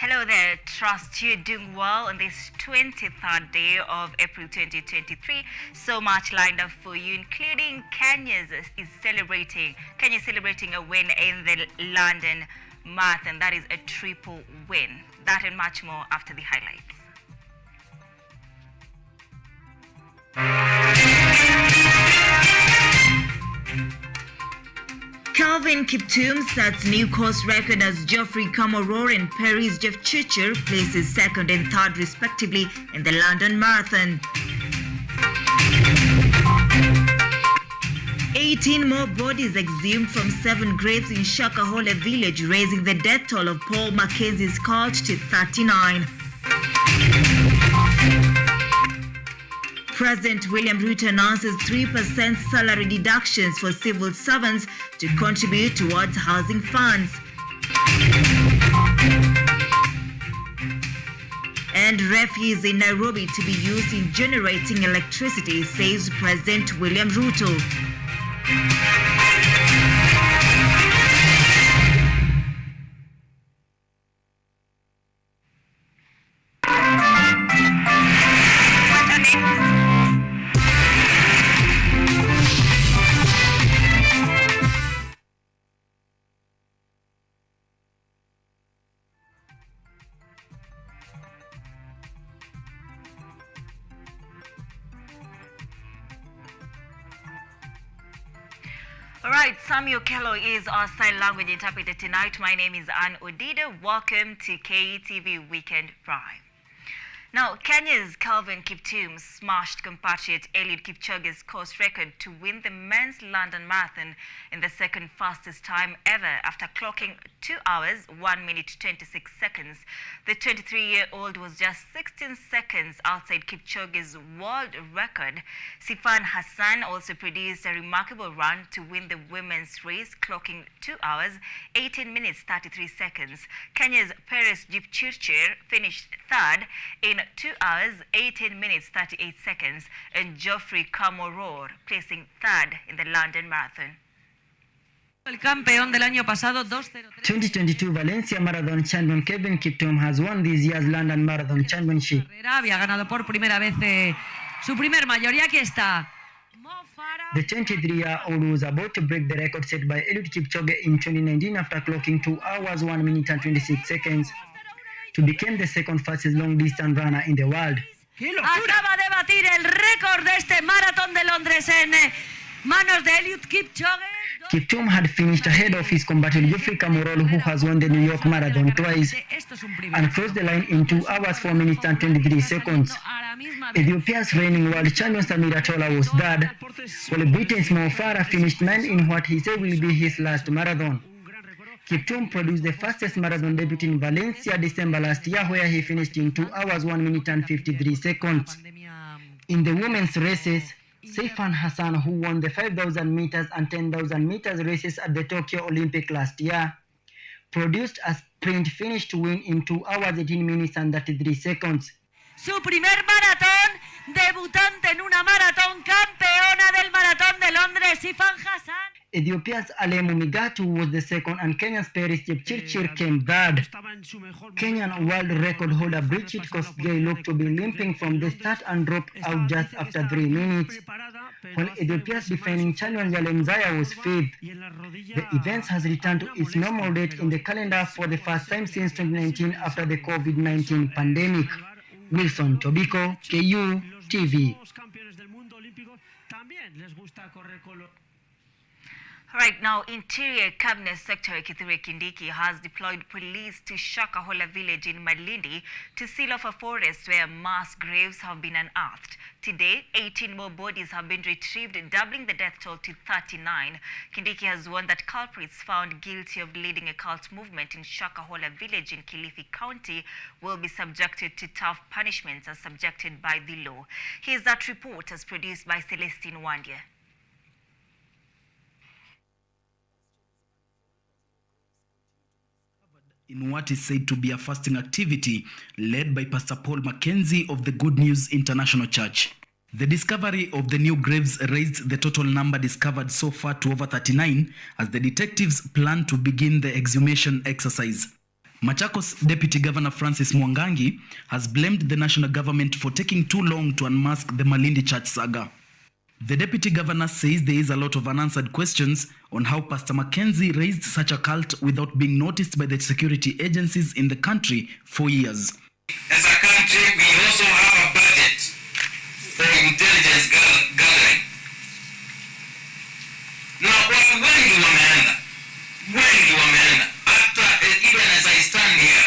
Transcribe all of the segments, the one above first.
Hello there, trust you're doing well on this 23rd day of April 2023. So much lined up for you, including Kenya celebrating a win in the London Marathon. That is a triple win. That and much more after the highlights. Kelvin Kiptum sets new course record as Geoffrey Kamworor and Paris Jepchirchir places second and third respectively in the London Marathon. 18 more bodies exhumed from 7 graves in Shakahola village, raising the death toll of Paul Mackenzie's cult to 39. President William Ruto announces 3% salary deductions for civil servants to contribute towards housing funds. And refuse in Nairobi to be used in generating electricity, says President William Ruto. All right, SAMMY OKELLO is our sign language interpreter tonight. My name is ODIDA. Welcome to KTV Weekend Prime. Now, Kenya's Kelvin Kiptum smashed compatriot Eliud Kipchoge's course record to win the men's London Marathon in the second fastest time ever after clocking 2 hours, 1 minute 26 seconds. The 23-year-old was just 16 seconds outside Kipchoge's world record. Sifan Hassan also produced a remarkable run to win the women's race, clocking 2 hours, 18 minutes 33 seconds. Kenya's Paris Jepchirchir finished third in 2 hours, 18 minutes 38 seconds, and Geoffrey Kamworor placing third in the London Marathon. El campeón del año pasado 2022 Valencia Marathon champion Kelvin Kiptum has won this year's London Marathon Championship. Había ganado por primera vez su primer mayor, y aquí está. The 23-year-old was about to break the record set by Eliud Kipchoge in 2019 after clocking 2 hours, 1 minute and 26 seconds to become the second fastest long-distance runner in the world. Acaba de batir el récord de este maratón de Londres en manos de Eliud Kipchoge. Kiptum had finished ahead of his compatriot Geoffrey Kamworor, who has won the New York Marathon twice and crossed the line in 2 hours, 4 minutes and 23 seconds. Ethiopia's reigning world champion Samir Atola was third, while Britain's Mo Farah finished 9th in what he said will be his last marathon. Kiptum produced the fastest marathon debut in Valencia December last year, where he finished in 2 hours, 1 minute and 53 seconds. In the women's races, Sifan Hassan, who won the 5,000 meters and 10,000 meters races at the Tokyo Olympic last year, produced a sprint finish to win in 2 hours, 18 minutes and 33 seconds. Su primer maratón, debutante en una maratón, campeona del maratón de Londres, Sifan Hassan. Ethiopia's Alemu Migatu was the second and Kenya's Paris Jepchirchir came third. Kenyan world record holder Bridget Kosgei looked to be limping from the start and dropped out just after 3 minutes, while Ethiopia's defending champion Yalem Zaya was fifth. The event has returned to its normal date in the calendar for the first time since 2019 after the COVID-19 pandemic. Wilson Tobiko, KU TV. All right, now Interior Cabinet Secretary Kithure Kindiki has deployed police to Shakahola village in Malindi to seal off a forest where mass graves have been unearthed. Today, 18 more bodies have been retrieved, doubling the death toll to 39. Kindiki has warned that culprits found guilty of leading a cult movement in Shakahola village in Kilifi County will be subjected to tough punishments as subjected by the law. Here's that report as produced by Celestine Wandia. In what is said to be a fasting activity led by Pastor Paul Mackenzie of the Good News International Church. The discovery of the new graves raised the total number discovered so far to over 39 as the detectives plan to begin the exhumation exercise. Machakos Deputy Governor Francis Mwangangi has blamed the national government for taking too long to unmask the Malindi church saga. The Deputy Governor says there is a lot of unanswered questions on how Pastor Mackenzie raised such a cult without being noticed by the security agencies in the country for years. As a country, we also have a budget for intelligence gathering. Now, wengi wameenda. After, even as I stand here,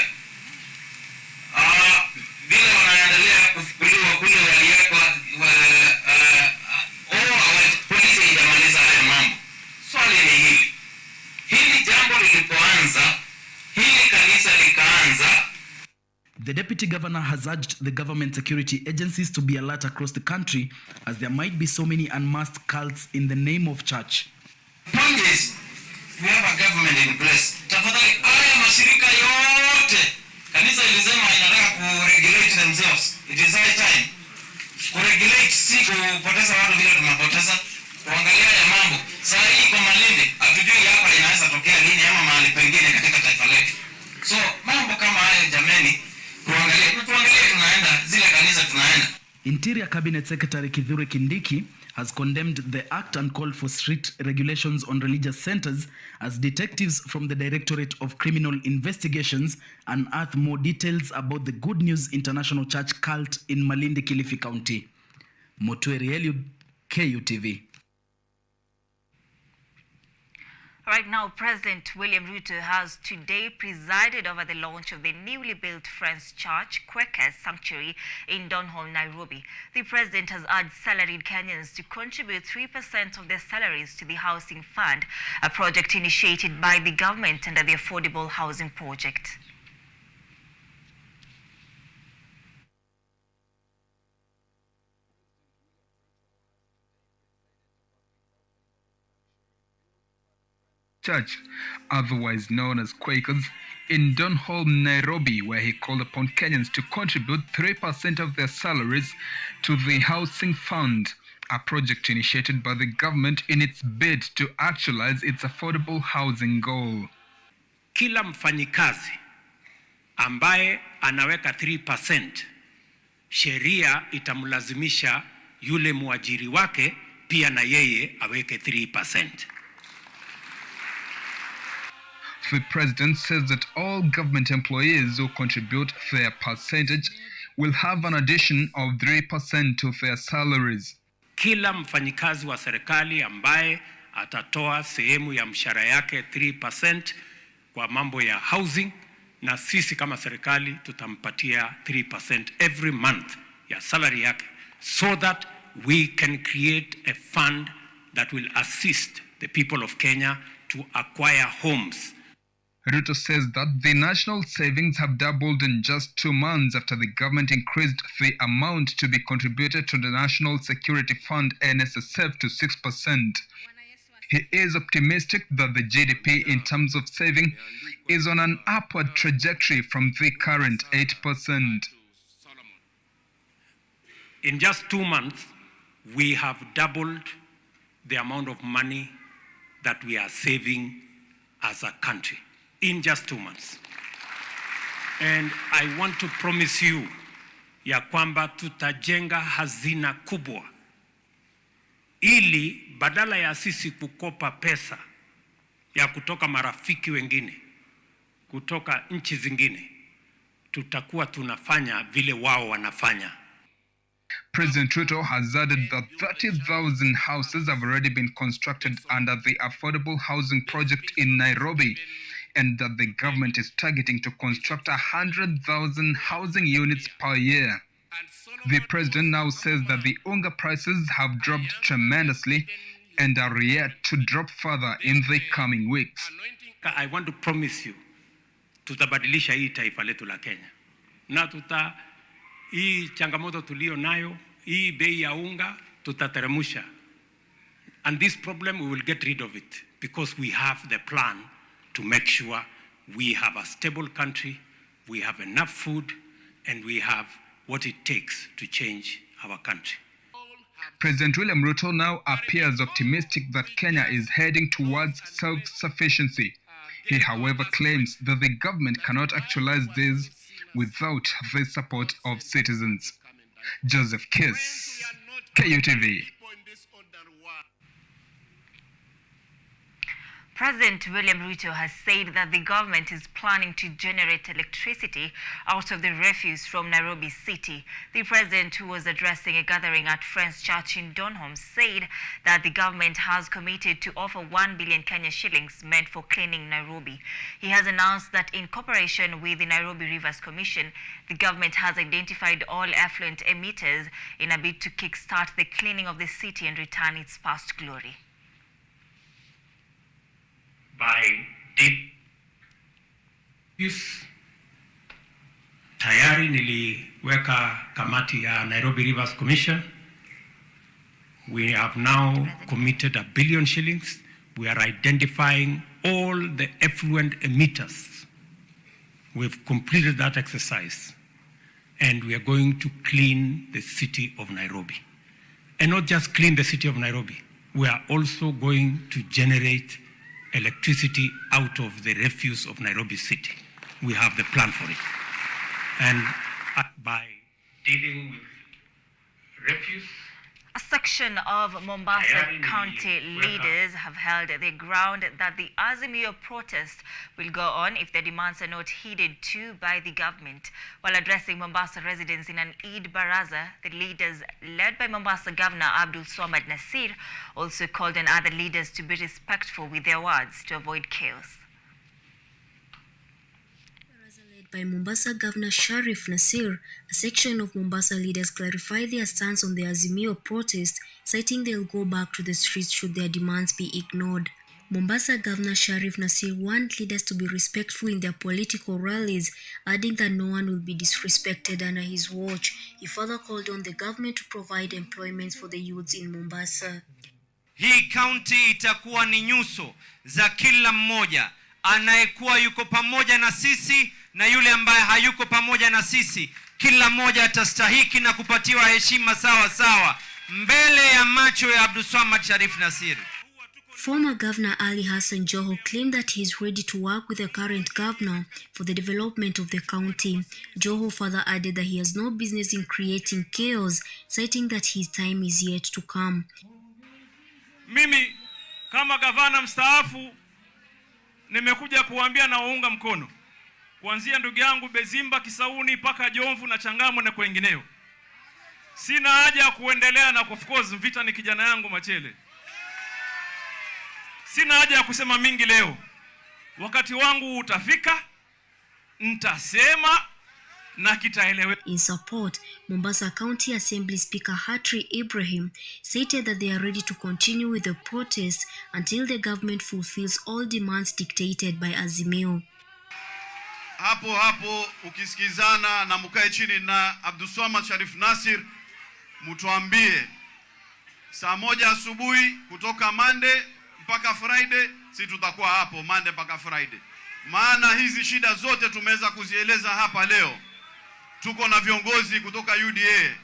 vile wanaendelea kufukuliwa kule waliekwa polisi haijamaliza haya mambo. Swali ni hili. Hili jambo lilipoanza, hili kanisa likaanza. The Deputy Governor has urged the government security agencies to be alert across the country as there might be so many unmasked cults in the name of church. Point is, we have a government in place. Tafadhali haya mashirika yote kanisa ilisema inataka kuregulate themselves. It is high time. Kuregulate si kupoteza watu vile tunapoteza. Kuangalia haya mambo. Saa hii kwa Malindi, hatujui hapa inaweza tokea lini ama mahali pengine katika taifa letu. So mambo kama haya jameni, tuangalie tunaenda zile kanisa tunaenda. Interior Cabinet Secretary Kithure Kindiki has condemned the act and called for strict regulations on religious centers as detectives from the Directorate of Criminal Investigations unearth more details about the Good News International Church cult in Malindi, Kilifi County. Motweri Eliud, KUTV. Right now, President William Ruto has today presided over the launch of the newly built Friends Church, Quakers Sanctuary in Donholm, Nairobi. The president has urged salaried Kenyans to contribute 3% of their salaries to the Housing Fund, a project initiated by the government under the Affordable Housing Project. Church, otherwise known as Quakers, in Donholm, Nairobi, where he called upon Kenyans to contribute 3% of their salaries to the Housing Fund, a project initiated by the government in its bid to actualize its affordable housing goal. Kila mfanyikazi ambaye anaweka 3%, sheria itamlazimisha yule muajiri wake pia na yeye aweke 3%. The president says that all government employees who contribute their percentage will have an addition of 3% to their salaries. Kila mfanyikazi wa serikali ambaye atatoa sehemu ya mshahara yake 3% kwa mambo ya housing, na sisi kama serikali tutampatia 3% every month ya salary yake, so that we can create a fund that will assist the people of Kenya to acquire homes. Ruto says that the national savings have doubled in just 2 months after the government increased the amount to be contributed to the National Security Fund NSSF to 6%. He is optimistic that the GDP in terms of saving is on an upward trajectory from the current 8%. In just 2 months, we have doubled the amount of money that we are saving as a country. In just 2 months. And I want to promise you ya kwamba tutajenga hazina kubwa ili badala ya sisi kukopa pesa ya kutoka marafiki wengine, kutoka nchi zingine, tutakuwa tunafanya vile wao wanafanya. President Ruto has added that 30,000 houses have already been constructed under the Affordable Housing Project in Nairobi, and that the government is targeting to construct 100,000 housing units per year. The president now says that the unga prices have dropped tremendously and are yet to drop further in the coming weeks. I want to promise you, tutabadilisha hii taifa letu la Kenya. Na hii changamoto tulio nayo, hii bei ya unga, tutateremusha. And this problem, we will get rid of it because we have the plan to make sure we have a stable country, we have enough food, and we have what it takes to change our country. President William Ruto now appears optimistic that Kenya is heading towards self-sufficiency. He, however, claims that the government cannot actualize this without the support of citizens. Joseph Kiss, KUTV. President William Ruto has said that the government is planning to generate electricity out of the refuse from Nairobi City. The president, who was addressing a gathering at Friends Church in Donholm, said that the government has committed to offer 1 billion Kenya shillings meant for cleaning Nairobi. He has announced that in cooperation with the Nairobi Rivers Commission, the government has identified all effluent emitters in a bid to kickstart the cleaning of the city and return its past glory. By deep use tayari niliweka kamati ya Nairobi Rivers Commission. We have now committed 1 billion shillings. We are identifying all the effluent emitters. We've completed that exercise, and we are going to clean the city of Nairobi. And not just clean the city of Nairobi, we are also going to generate electricity out of the refuse of Nairobi City. We have the plan for it. And by dealing with refuse, a section of Mombasa County leaders have held their ground that the Azimio protest will go on if their demands are not heeded to by the government. While addressing Mombasa residents in an Eid Baraza, the leaders led by Mombasa Governor Abdul Swamad Nasir also called on other leaders to be respectful with their words to avoid chaos. By Mombasa Governor Sharif Nasir, a section of Mombasa leaders clarified their stance on the Azimio protest, citing they'll go back to the streets should their demands be ignored. Mombasa Governor Sharif Nasir warned leaders to be respectful in their political rallies, adding that no one will be disrespected under his watch. He further called on the government to provide employment for the youths in Mombasa. Hii county itakuwa ni nyuso za kila mmoja anayekuwa yuko pamoja na sisi na yule ambaye hayuko pamoja na sisi. Kila mmoja atastahiki na kupatiwa heshima sawa sawa mbele ya macho ya Abdulswamad Sharif Nasir. Former Governor Ali Hassan Joho claimed that he is ready to work with the current governor for the development of the county. Joho further added that he has no business in creating chaos, citing that his time is yet to come. Mimi kama gavana mstaafu nimekuja kuambia na waunga mkono kuanzia ndugu yangu Bezimba Kisauni paka Jomvu na Changamwe na kwengineo. Sina haja ya kuendelea na of course vita ni kijana yangu Machele. Sina haja ya kusema mingi leo. Wakati wangu utafika, nitasema na kitaeleweka. In support, Mombasa County Assembly Speaker Hatri Ibrahim stated that they are ready to continue with the protest until the government fulfills all demands dictated by Azimio. Hapo ukisikizana na mkae chini na Abdulswamad Sharif Nasir, mtuambie saa 1 asubuhi kutoka Monday mpaka Friday, si tutakuwa hapo Monday mpaka Friday. Maana hizi shida zote tumeweza kuzieleza hapa leo. Tuko na viongozi kutoka UDA,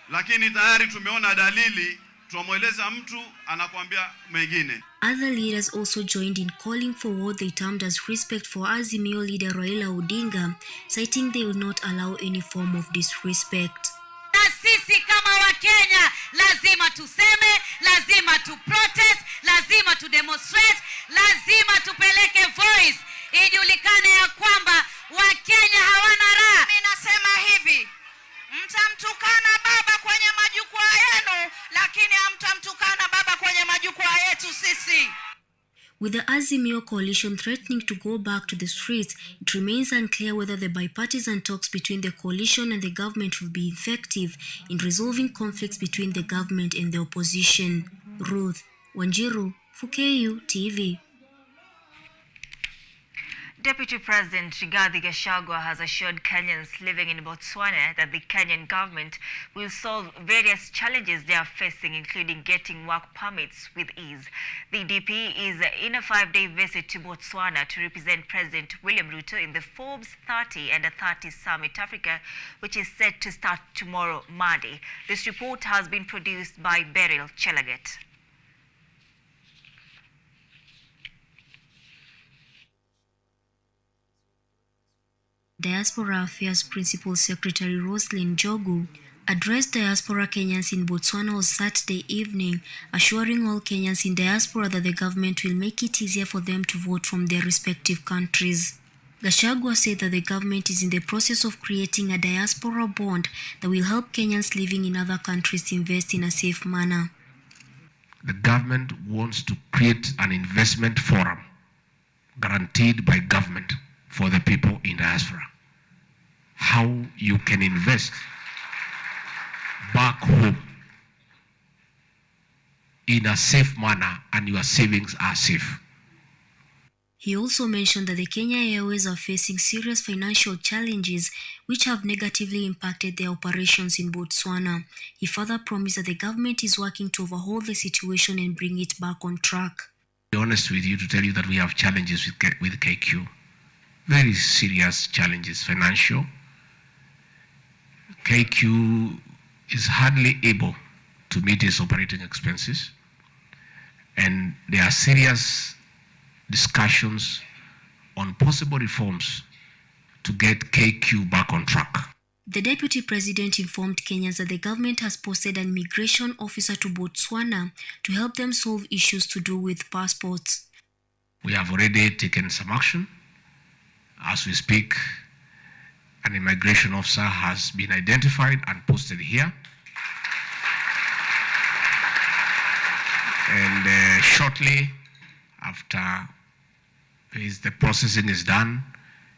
lakini tayari tumeona dalili, tuamweleza mtu anakuambia mengine. Other leaders also joined in calling for what they termed as respect for Azimio leader Raila Odinga, citing they will not allow any form of disrespect. Na sisi kama Wakenya lazima tuseme, lazima tu protest, lazima tu demonstrate, lazima tupeleke voice ijulikane ya kwamba Wakenya hawana raha. Mimi nasema hivi, mtamtukana baba kwenye majukwaa yenu, lakini hamtamtukana baba kwenye majukwaa yetu sisi. With the Azimio coalition threatening to go back to the streets, it remains unclear whether the bipartisan talks between the coalition and the government will be effective in resolving conflicts between the government and the opposition. Ruth Wanjiru, KU TV. Deputy President Rigathi Gachagua has assured Kenyans living in Botswana that the Kenyan government will solve various challenges they are facing, including getting work permits with ease. The DP is in a 5-day visit to Botswana to represent President William Ruto in the Forbes 30 and 30 Summit Africa, which is set to start tomorrow, Monday. This report has been produced by Beryl Chelagat. Diaspora Affairs Principal Secretary Roslyn Jogu, addressed diaspora Kenyans in Botswana on Saturday evening, assuring all Kenyans in diaspora that the government will make it easier for them to vote from their respective countries. Gachagua said that the government is in the process of creating a diaspora bond that will help Kenyans living in other countries invest in a safe manner. The government wants to create an investment forum guaranteed by government for the people in diaspora. How you can invest back home in a safe manner and your savings are safe. He also mentioned that the Kenya Airways are facing serious financial challenges which have negatively impacted their operations in Botswana. He further promised that the government is working to overhaul the situation and bring it back on track. To be honest with you, to tell you that we have challenges with KQ, very serious challenges, financial. KQ is hardly able to meet its operating expenses, and there are serious discussions on possible reforms to get KQ back on track. The Deputy President informed Kenyans that the government has posted an immigration officer to Botswana to help them solve issues to do with passports. We have already taken some action. As we speak, an immigration officer has been identified and posted here. And shortly after the processing is done,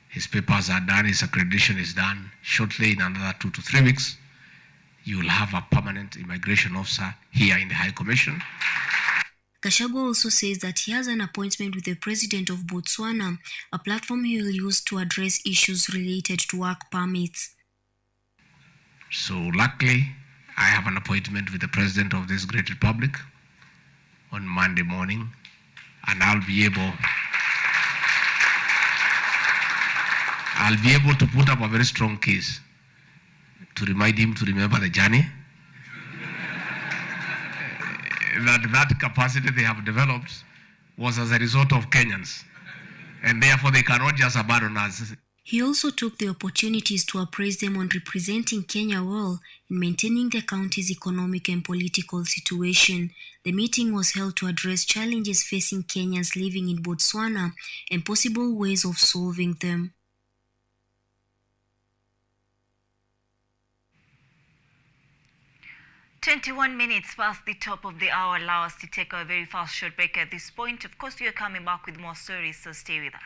his papers are done, his accreditation is done, shortly in another 2 to 3 weeks, you will have a permanent immigration officer here in the High Commission. Gachagua also says that he has an appointment with the President of Botswana, a platform he will use to address issues related to work permits. So luckily, I have an appointment with the President of this great republic on Monday morning, and I'll be able to put up a very strong case to remind him to remember the journey, that capacity they have developed was as a result of Kenyans, and therefore they cannot just abandon us. He also took the opportunities to appraise them on representing Kenya well in maintaining the county's economic and political situation. The meeting was held to address challenges facing Kenyans living in Botswana and possible ways of solving them. "21 minutes past the top of the hour. Allow us to take a very fast short break at this point. Of course, we are coming back with more stories, so stay with us.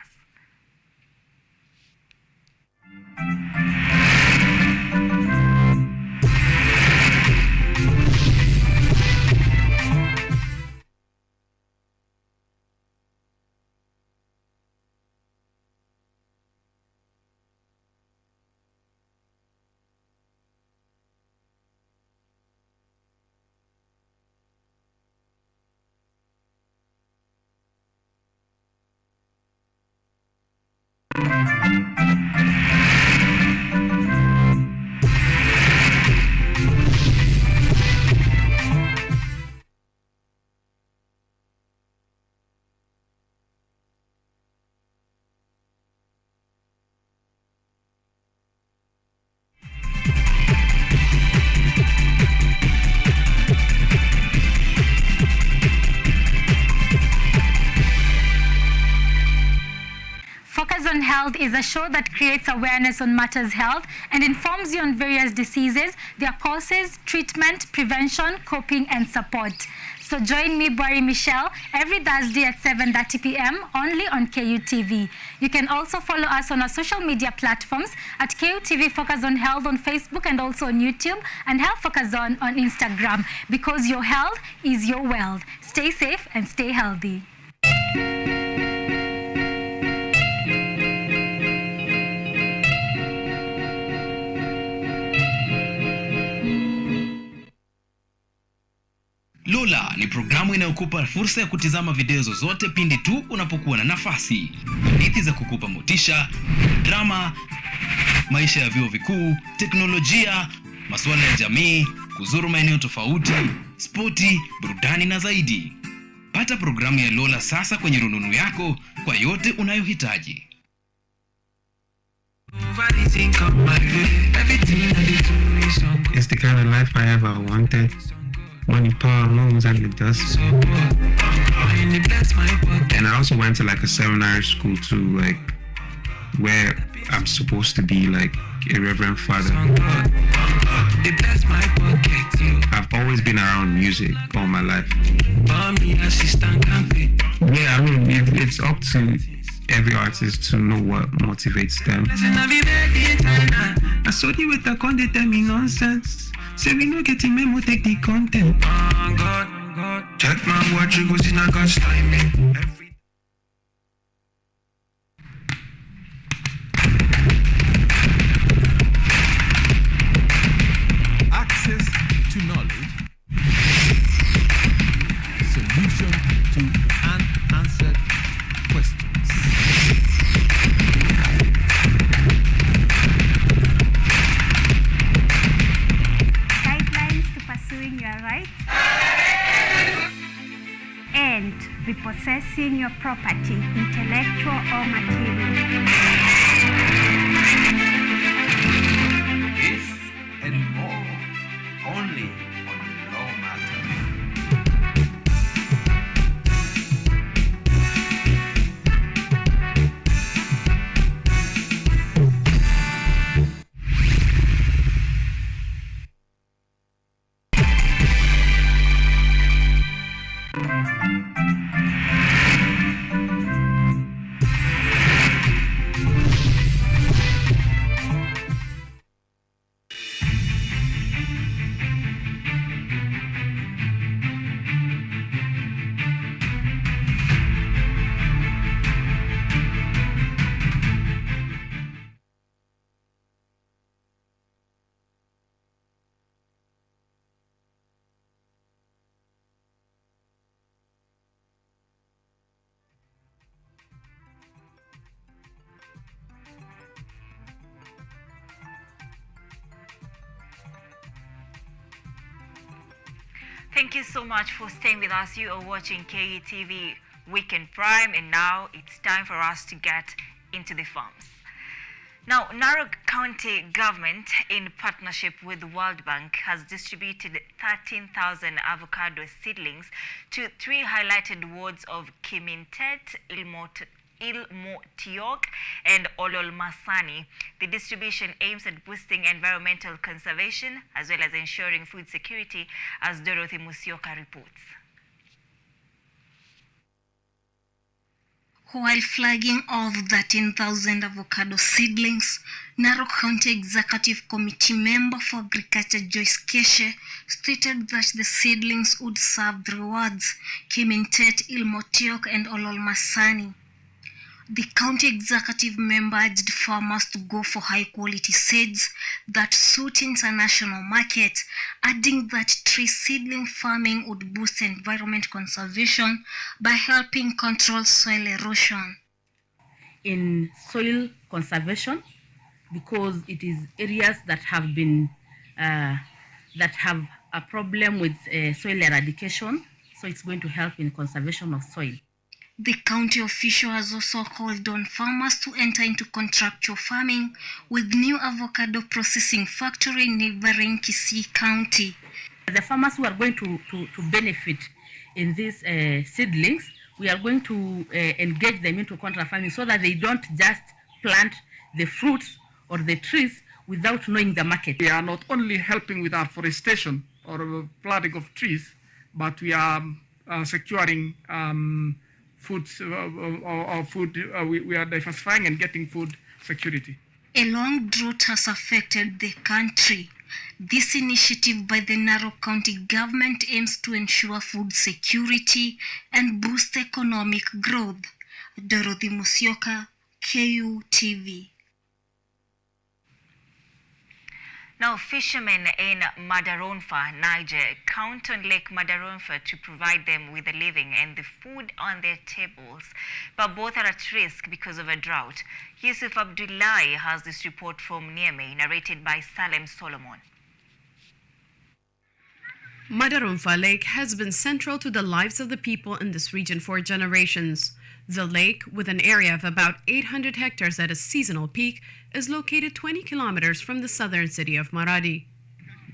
Focus on Health is a show that creates awareness on matters health and informs you on various diseases, their causes, treatment, prevention, coping, and support. So join me, Barry Michelle, every Thursday at 7:30 p.m. only on KUTV. You can also follow us on our social media platforms at KUTV Focus on Health on Facebook and also on YouTube, and Health Focus on Instagram, because your health is your wealth. Stay safe and stay healthy. Lola ni programu inayokupa fursa ya kutizama video zozote pindi tu unapokuwa na nafasi. Hadithi za kukupa motisha, drama, maisha ya vyuo vikuu, teknolojia, masuala ya jamii, kuzuru maeneo tofauti, spoti, burudani na zaidi. Pata programu ya Lola sasa kwenye rununu yako kwa yote unayohitaji. It's the kind of life I ever wanted. Money, power, moves, and it does. And I also went to like a seminary school too, like where I'm supposed to be like a reverend father. I've always been around music all my life. Yeah, I mean, it's up to every artist to know what motivates them. I saw you with the content, tell me nonsense. Say we no getting memo, take the content. Check my watch, you go see na God's timing. Access to knowledge, solution to unanswered questions. Guidelines to pursuing your rights and repossessing your property, intellectual or material. This and more only on Law Matters. Thank you so much for staying with us. You are watching KETV Weekend Prime, and now it's time for us to get into the farms. Now, Narok County government, in partnership with the World Bank, has distributed 13,000 avocado seedlings to 3 highlighted wards of Kimintet, Ilmotiok, and Ololmasani. The distribution aims at boosting environmental conservation as well as ensuring food security, as Dorothy Musioka reports. While flagging off 13,000 avocado seedlings, Narok County Executive Committee member for Agriculture Joyce Keshe stated that the seedlings would serve the wards Kimintet, Ilmotiok, and Ololmasani. The county executive member urged farmers to go for high-quality seeds that suit international markets, adding that tree seedling farming would boost environment conservation by helping control soil erosion. In soil conservation, because it is areas that have been that have a problem with soil eradication, so it's going to help in conservation of soil. The county official has also called on farmers to enter into contractual farming with new avocado processing factory in neighboring Kisii County. The farmers who are going to benefit in these seedlings, we are going to engage them into contract farming so that they don't just plant the fruits or the trees without knowing the market. We are not only helping with afforestation or planting of trees, but we are securing foods or food. We are diversifying and getting food security. A long drought has affected the country. This initiative by the Narok County government aims to ensure food security and boost economic growth. Dorothy Musioka, KUTV. Now, fishermen in Madaronfa, Niger, count on Lake Madaronfa to provide them with a living and the food on their tables, but both are at risk because of a drought. Yusuf Abdullahi has this report from Niamey, narrated by Salem Solomon. Madarumfa Lake has been central to the lives of the people in this region for generations. The lake, with an area of about 800 hectares at a seasonal peak, is located 20 kilometers from the southern city of Maradi.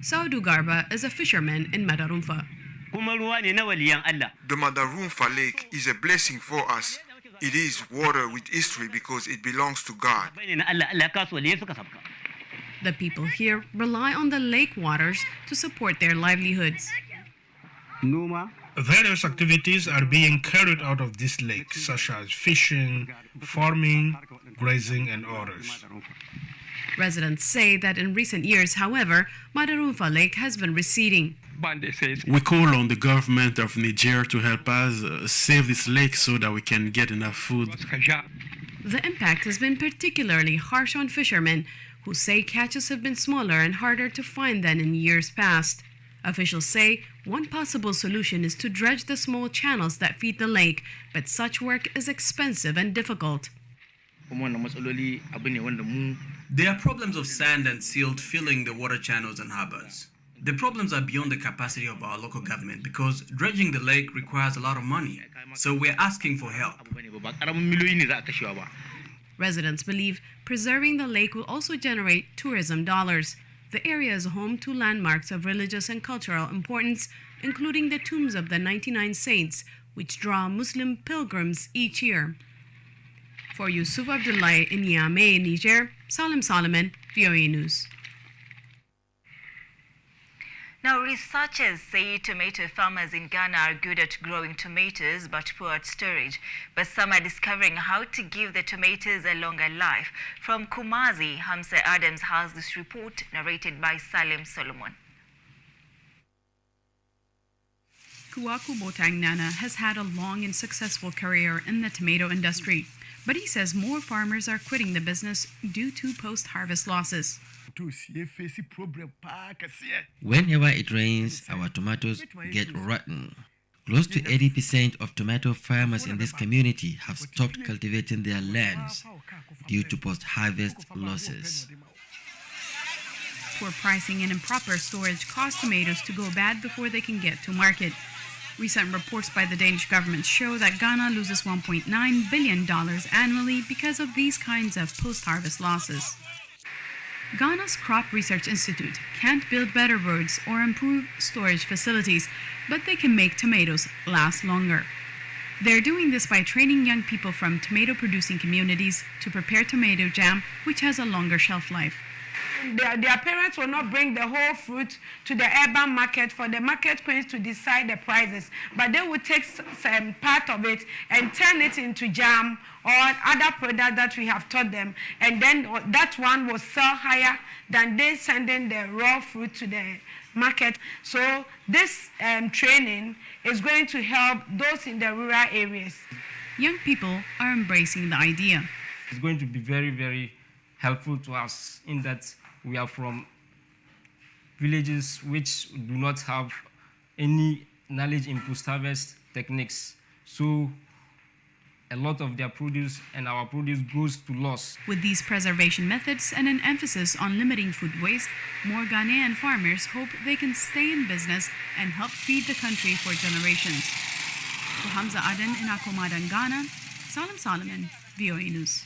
Saudu Garba is a fisherman in Madarumfa. The Madarumfa Lake is a blessing for us. It is water with history because it belongs to God. The people here rely on the lake waters to support their livelihoods. Various activities are being carried out of this lake, such as fishing, farming, grazing, and others. Residents say that in recent years, however, Madarumfa Lake has been receding. We call on the government of Niger to help us save this lake so that we can get enough food. The impact has been particularly harsh on fishermen, who say catches have been smaller and harder to find than in years past. Officials say one possible solution is to dredge the small channels that feed the lake, but such work is expensive and difficult. There are problems of sand and silt filling the water channels and harbors. The problems are beyond the capacity of our local government because dredging the lake requires a lot of money, so we're asking for help. Residents believe preserving the lake will also generate tourism dollars. The area is home to landmarks of religious and cultural importance, including the tombs of the 99 saints, which draw Muslim pilgrims each year. For Yusuf Abdullahi in Niamey, Niger, Salim Solomon, VOA News. Now, researchers say tomato farmers in Ghana are good at growing tomatoes but poor at storage. But some are discovering how to give the tomatoes a longer life. From Kumasi, Hamza Adams has this report narrated by Salim Solomon. Kuaku Botang Nana has had a long and successful career in the tomato industry, but he says more farmers are quitting the business due to post-harvest losses. Whenever it rains, our tomatoes get rotten. Close to 80% of tomato farmers in this community have stopped cultivating their lands due to post-harvest losses. Poor pricing and improper storage cause tomatoes to go bad before they can get to market. Recent reports by the Danish government show that Ghana loses $1.9 billion annually because of these kinds of post-harvest losses. Ghana's Crop Research Institute can't build better roads or improve storage facilities, but they can make tomatoes last longer. They're doing this by training young people from tomato-producing communities to prepare tomato jam, which has a longer shelf life. Their parents will not bring the whole fruit to the urban market for the market queens to decide the prices, but they will take some part of it and turn it into jam or other product that we have taught them, and then that one will sell higher than they sending the raw fruit to the market. So this training is going to help those in the rural areas. Young people are embracing the idea. It's going to be very, very helpful to us in that we are from villages which do not have any knowledge in post-harvest techniques. So a lot of their produce and our produce goes to loss. With these preservation methods and an emphasis on limiting food waste, more Ghanaian farmers hope they can stay in business and help feed the country for generations. For Hamza Aden in Akomadan, Ghana, Salim Solomon, VOA News.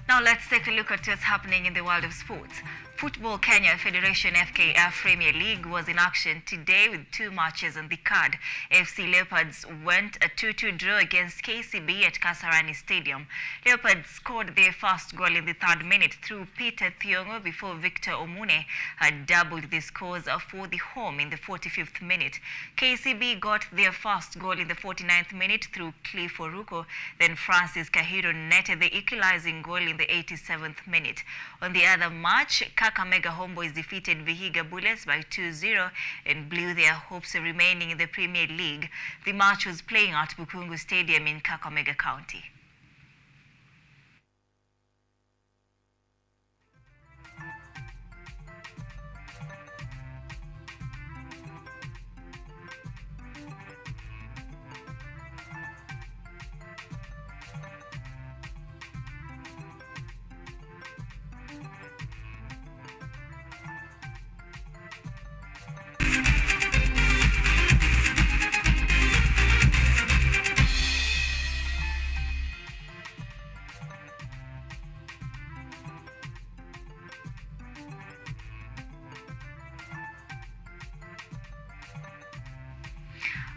Now let's take a look at what's happening in the world of sports. Football Kenya Federation FKF Premier League was in action today with two matches on the card. FC Leopards went a 2-2 draw against KCB at Kasarani Stadium. Leopards scored their first goal in the 3rd minute through Peter Thiongo before Victor Omune had doubled the scores for the home in the 45th minute. KCB got their first goal in the 49th minute through Cliff Oruko. Then Francis Kahiro netted the equalizing goal in the 87th minute. On the other match, Kakamega Homeboys defeated Vihiga Bullets by 2-0 and blew their hopes of remaining in the Premier League. The match was playing at Bukungu Stadium in Kakamega County.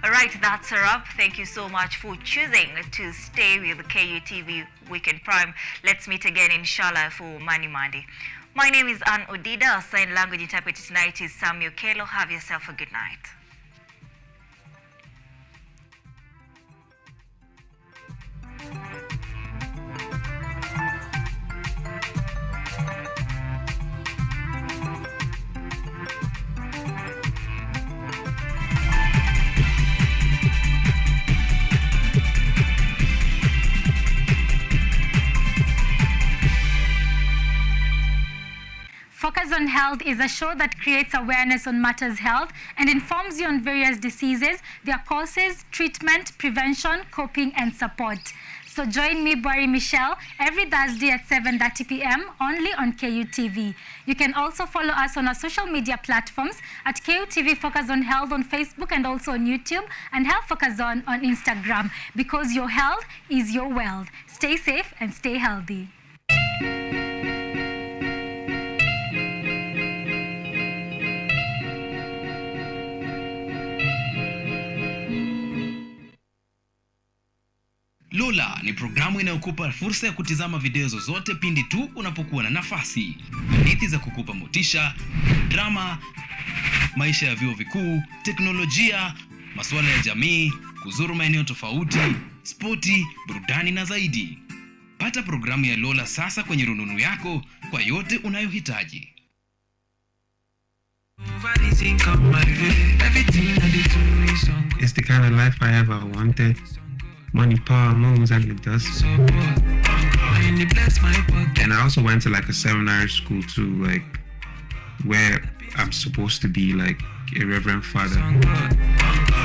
All right, that's a wrap. Thank you so much for choosing to stay with KUTV Weekend Prime. Let's meet again, inshallah, for Money Monday. My name is ODIDA. Our sign language interpreter tonight is SAMMY. OKELLO. Have yourself a good night. Focus on Health is a show that creates awareness on matters health and informs you on various diseases, their causes, treatment, prevention, coping, and support. So join me, Barry Michelle, every Thursday at 7:30 p.m. only on KUTV. You can also follow us on our social media platforms at KUTV Focus on Health on Facebook and also on YouTube, and Health Focus on Instagram, because your health is your wealth. Stay safe and stay healthy. Lola ni programu inayokupa fursa ya kutizama video zozote pindi tu unapokuwa na nafasi. Hadithi za kukupa motisha, drama, maisha ya vyuo vikuu, teknolojia, masuala ya jamii, kuzuru maeneo tofauti, spoti, burudani na zaidi. Pata programu ya Lola sasa kwenye rununu yako kwa yote unayohitaji. It's the kind of life I ever wanted. Money, power, moves, and it does. And I also went to like a seminary school too, like where I'm supposed to be like a reverend father.